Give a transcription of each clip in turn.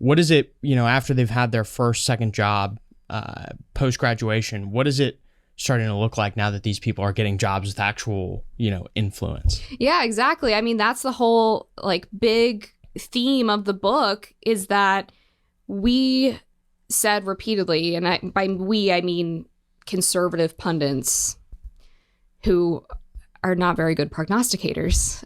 what is it, after they've had their first, second job, post-graduation, what is it starting to look like now that these people are getting jobs with actual, influence? Yeah, exactly. I mean, that's the whole big theme of the book, is that we said repeatedly, and by we, I mean conservative pundits who are not very good prognosticators.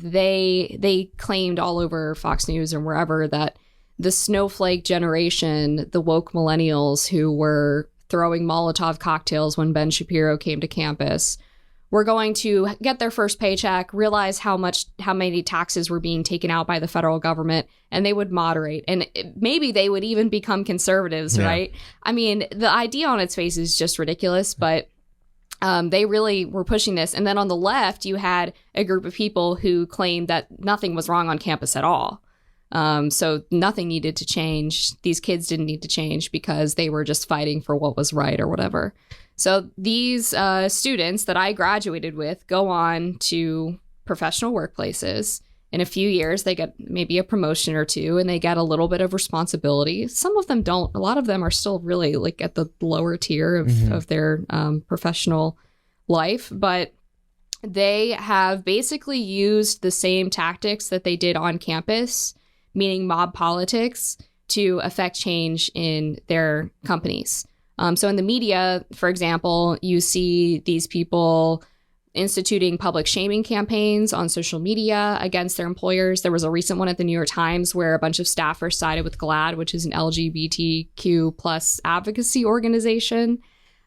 They claimed all over Fox News and wherever that the snowflake generation, the woke millennials who were throwing Molotov cocktails when Ben Shapiro came to campus, were going to get their first paycheck, realize how many taxes were being taken out by the federal government, and they would moderate. And maybe they would even become conservatives, right? I mean, the idea on its face is just ridiculous, but they really were pushing this. And then on the left, you had a group of people who claimed that nothing was wrong on campus at all. So nothing needed to change. These kids didn't need to change because they were just fighting for what was right or whatever. So these students that I graduated with go on to professional workplaces. In a few years, they get maybe a promotion or two, and they get a little bit of responsibility. Some of them don't. A lot of them are still really at the lower tier of their professional life. But they have basically used the same tactics that they did on campus, meaning mob politics, to affect change in their companies. So in the media, for example, you see these people instituting public shaming campaigns on social media against their employers. There was a recent one at the New York Times where a bunch of staffers sided with GLAAD, which is an LGBTQ plus advocacy organization,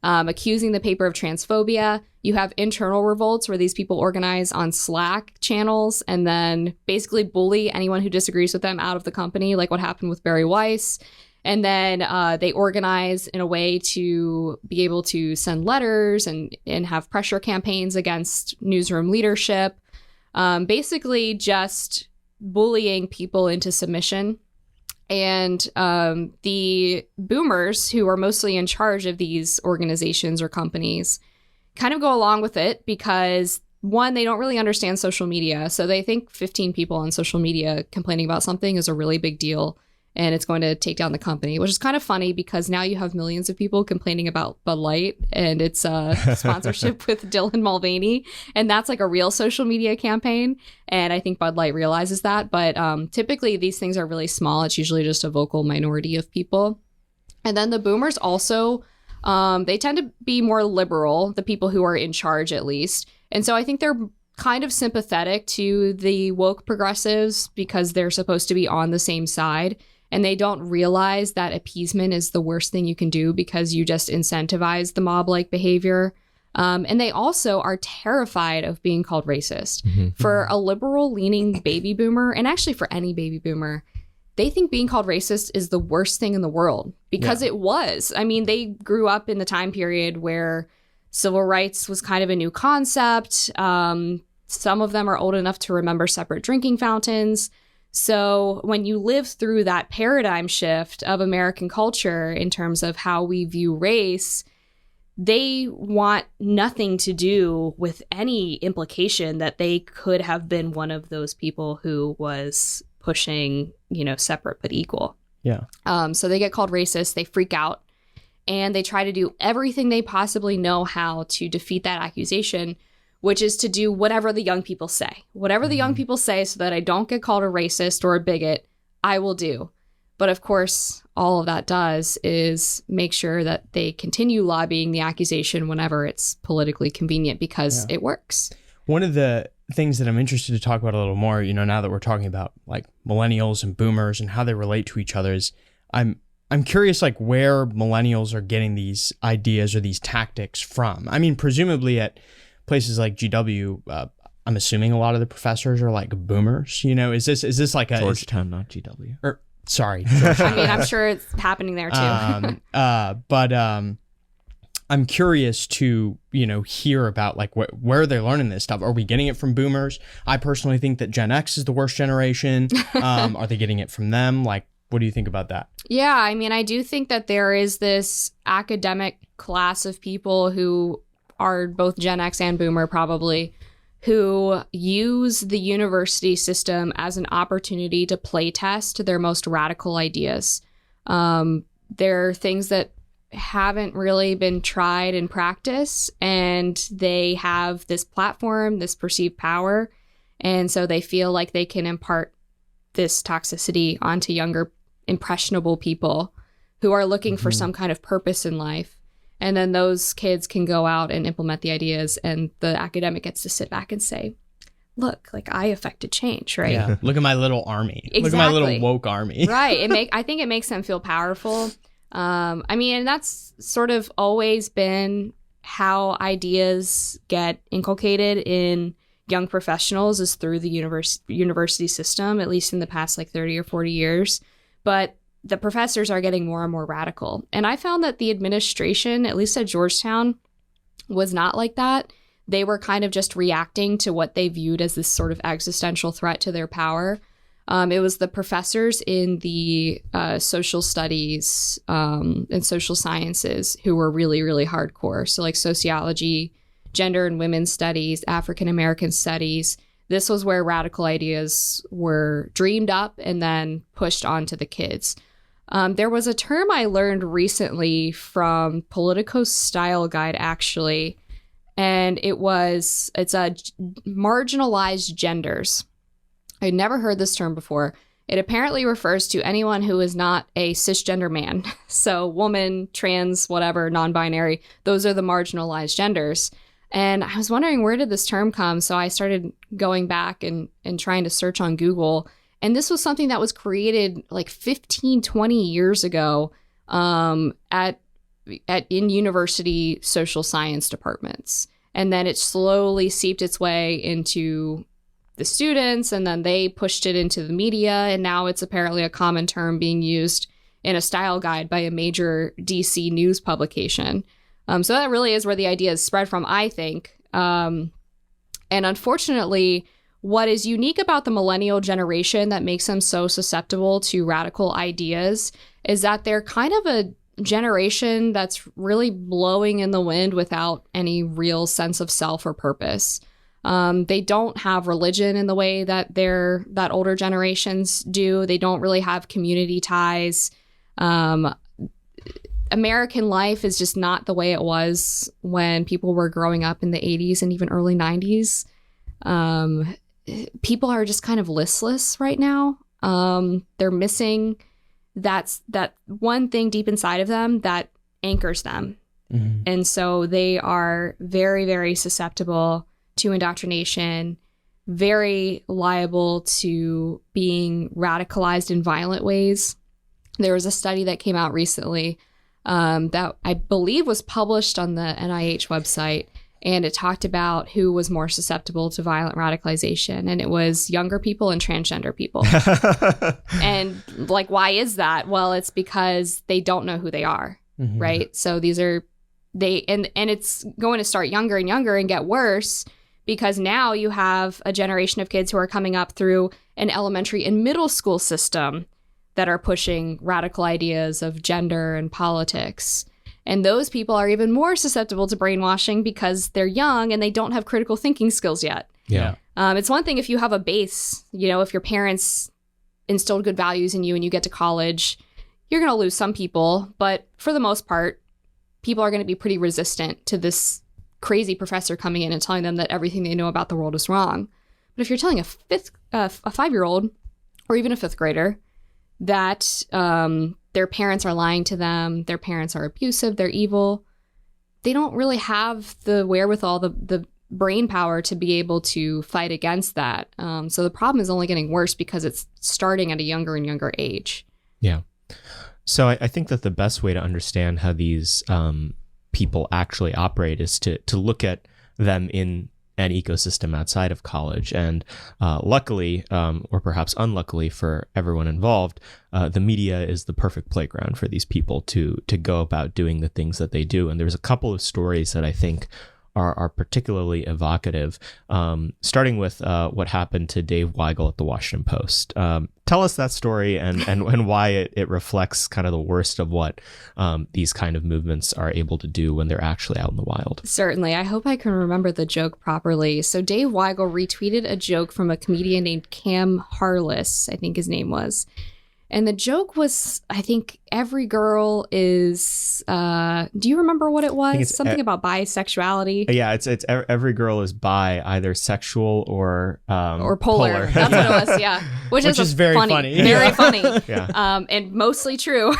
accusing the paper of transphobia. You have internal revolts where these people organize on Slack channels and then basically bully anyone who disagrees with them out of the company, like what happened with Barry Weiss. And then they organize in a way to be able to send letters and have pressure campaigns against newsroom leadership, basically just bullying people into submission. And the boomers, who are mostly in charge of these organizations or companies, kind of go along with it because, one, they don't really understand social media. So they think 15 people on social media complaining about something is a really big deal, and it's going to take down the company, which is kind of funny because now you have millions of people complaining about Bud Light and its sponsorship with Dylan Mulvaney. And that's a real social media campaign. And I think Bud Light realizes that. But typically these things are really small. It's usually just a vocal minority of people. And then the boomers also, they tend to be more liberal, the people who are in charge at least. And so I think they're kind of sympathetic to the woke progressives because they're supposed to be on the same side. And they don't realize that appeasement is the worst thing you can do because you just incentivize the mob-like behavior. And they also are terrified of being called racist. Mm-hmm. For a liberal-leaning baby boomer, and actually for any baby boomer, they think being called racist is the worst thing in the world because it was. I mean, they grew up in the time period where civil rights was kind of a new concept. Some of them are old enough to remember separate drinking fountains. So when you live through that paradigm shift of American culture in terms of how we view race, they want nothing to do with any implication that they could have been one of those people who was pushing, separate but equal. Yeah. So they get called racist, they freak out, and they try to do everything they possibly know how to defeat that accusation, which is to do whatever the young people say. Whatever the young people say so that I don't get called a racist or a bigot, I will do. But of course, all of that does is make sure that they continue lobbying the accusation whenever it's politically convenient because it works. One of the things that I'm interested to talk about a little more, now that we're talking about millennials and boomers and how they relate to each other, is I'm curious where millennials are getting these ideas or these tactics from. I mean, presumably at places like GW, I'm assuming a lot of the professors are boomers. Is this like a Georgetown, not GW? Or sorry, Georgetown. I mean, I'm sure it's happening there too. But I'm curious to hear about where they're learning this stuff. Are we getting it from boomers? I personally think that Gen X is the worst generation. Are they getting it from them? What do you think about that? Yeah, I mean, I do think that there is this academic class of people who are both Gen X and boomer probably, who use the university system as an opportunity to play test their most radical ideas. They're things that haven't really been tried in practice, and they have this platform, this perceived power, and so they feel like they can impart this toxicity onto younger, impressionable people who are looking for some kind of purpose in life. And then those kids can go out and implement the ideas, and the academic gets to sit back and say, look, like, I affected change, right? Yeah. Look at my little army. Exactly. Look at my little woke army. Right. I think it makes them feel powerful. I mean, and that's sort of always been how ideas get inculcated in young professionals, is through the university system, at least in the past like 30 or 40 years. But the professors are getting more and more radical. And I found that the administration, at least at Georgetown, was not like that. They were kind of just reacting to what they viewed as this sort of existential threat to their power. It was the professors in the social studies and social sciences who were really, really hardcore. So like sociology, gender and women's studies, African American studies. This was where radical ideas were dreamed up and then pushed onto the kids. There was a term I learned recently from Politico's style guide, actually, and it's a marginalized genders. I'd never heard this term before. It apparently refers to anyone who is not a cisgender man. So woman, trans, whatever, non-binary, those are the marginalized genders. And I was wondering, where did this term come? So I started going back and trying to search on Google. And this was something that was created like 15, 20 years ago in university social science departments. And then it slowly seeped its way into the students, and then they pushed it into the media. And now it's apparently a common term being used in a style guide by a major DC news publication. So that really is where the idea is spread from, I think. And unfortunately, what is unique about the millennial generation that makes them so susceptible to radical ideas is that they're kind of a generation that's really blowing in the wind without any real sense of self or purpose. They don't have religion in the way that older generations do. They don't really have community ties. American life is just not the way it was when people were growing up in the 80s and even early 90s. People are just kind of listless right now. They're missing that one thing deep inside of them that anchors them. Mm-hmm. And so they are very, very susceptible to indoctrination, very liable to being radicalized in violent ways. There was a study that came out recently that I believe was published on the NIH website, and it talked about who was more susceptible to violent radicalization, and it was younger people and transgender people. And like, why is that? Well, it's because they don't know who they are, mm-hmm. right? So these are and it's going to start younger and younger and get worse, because now you have a generation of kids who are coming up through an elementary and middle school system that are pushing radical ideas of gender and politics. And those people are even more susceptible to brainwashing because they're young and they don't have critical thinking skills yet. Yeah. It's one thing if you have a base, if your parents instilled good values in you and you get to college, you're going to lose some people. But for the most part, people are going to be pretty resistant to this crazy professor coming in and telling them that everything they know about the world is wrong. But if you're telling a 5-year-old or even a 5th grader that their parents are lying to them, their parents are abusive, they're evil, they don't really have the wherewithal, the brain power to be able to fight against that. So the problem is only getting worse because it's starting at a younger and younger age. Yeah. So I think that the best way to understand how these people actually operate is to look at them in an ecosystem outside of college. And luckily, or perhaps unluckily for everyone involved, the media is the perfect playground for these people to go about doing the things that they do. And there's a couple of stories that I think are particularly evocative, starting with what happened to Dave Weigel at the Washington Post. Tell us that story and why it reflects kind of the worst of what these kind of movements are able to do when they're actually out in the wild. Certainly. I hope I can remember the joke properly. So Dave Weigel retweeted a joke from a comedian named Cam Harless, I think his name was. And the joke was, I think, every girl is, do you remember what it was? Something about bisexuality. Yeah, it's every girl is bi, either sexual or polar. That's what it was, yeah. Which is very funny. Very funny. Yeah. And mostly true.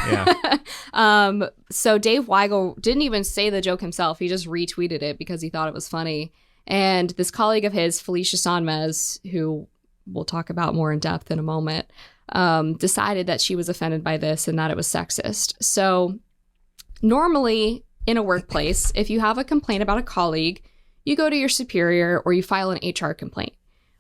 Yeah. So Dave Weigel didn't even say the joke himself. He just retweeted it because he thought it was funny. And this colleague of his, Felicia Sonmez, who we'll talk about more in depth in a moment, decided that she was offended by this and that it was sexist. So normally in a workplace, if you have a complaint about a colleague, you go to your superior or you file an HR complaint.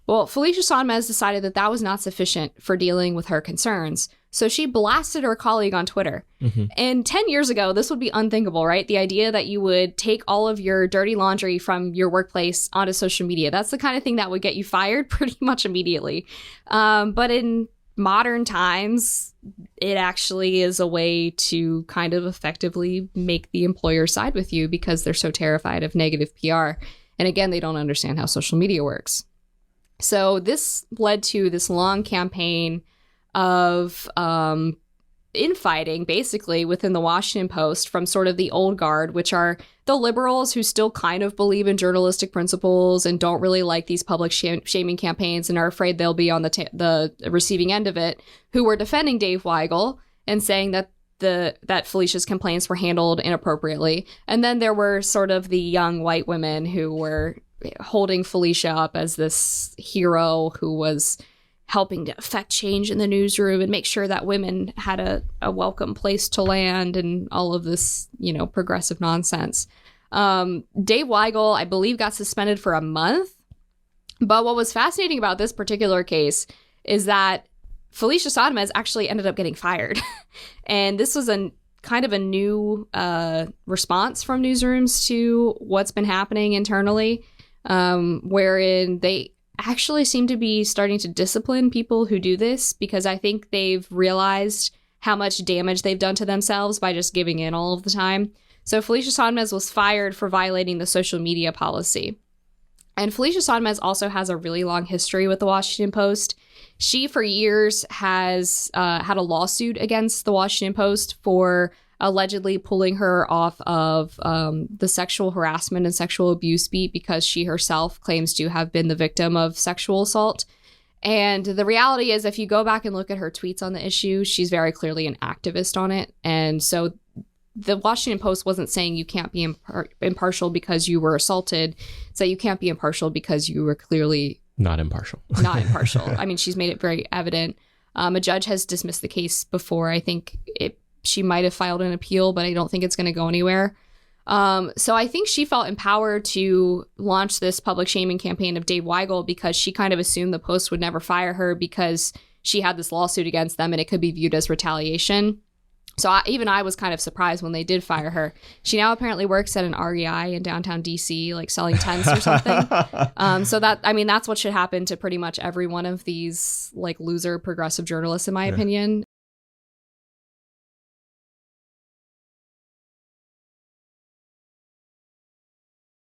Well, Felicia Sonmez decided that that was not sufficient for dealing with her concerns. So she blasted her colleague on Twitter. Mm-hmm. And 10 years ago, this would be unthinkable, right? The idea that you would take all of your dirty laundry from your workplace onto social media. That's the kind of thing that would get you fired pretty much immediately. But in modern times, it actually is a way to kind of effectively make the employer side with you because they're so terrified of negative PR. And again, they don't understand how social media works. So this led to this long campaign of infighting, basically, within the Washington Post from sort of the old guard, which are the liberals who still kind of believe in journalistic principles and don't really like these public shaming campaigns and are afraid they'll be on the receiving end of it, who were defending Dave Weigel and saying that that Felicia's complaints were handled inappropriately. And then there were sort of the young white women who were holding Felicia up as this hero who was helping to affect change in the newsroom and make sure that women had a welcome place to land and all of this, progressive nonsense. Dave Weigel, I believe, got suspended for a month. But what was fascinating about this particular case is that Felicia Sonmez actually ended up getting fired. And this was a kind of a new response from newsrooms to what's been happening internally, wherein they actually seem to be starting to discipline people who do this because I think they've realized how much damage they've done to themselves by just giving in all of the time. So Felicia Sonmez was fired for violating the social media policy. And Felicia Sonmez also has a really long history with the Washington Post. She, for years, has had a lawsuit against the Washington Post for allegedly pulling her off of the sexual harassment and sexual abuse beat because she herself claims to have been the victim of sexual assault. And the reality is, if you go back and look at her tweets on the issue, she's very clearly an activist on it. And so the Washington Post wasn't saying you can't be impartial because you were assaulted. It's that you can't be impartial because you were clearly not impartial. Not impartial. I mean, she's made it very evident. A judge has dismissed the case before. I think she might have filed an appeal, but I don't think it's going to go anywhere. So I think she felt empowered to launch this public shaming campaign of Dave Weigel because she kind of assumed the Post would never fire her because she had this lawsuit against them and it could be viewed as retaliation. So I was kind of surprised when they did fire her. She now apparently works at an REI in downtown DC, like selling tents or something. So that's what should happen to pretty much every one of these like loser progressive journalists, in my opinion.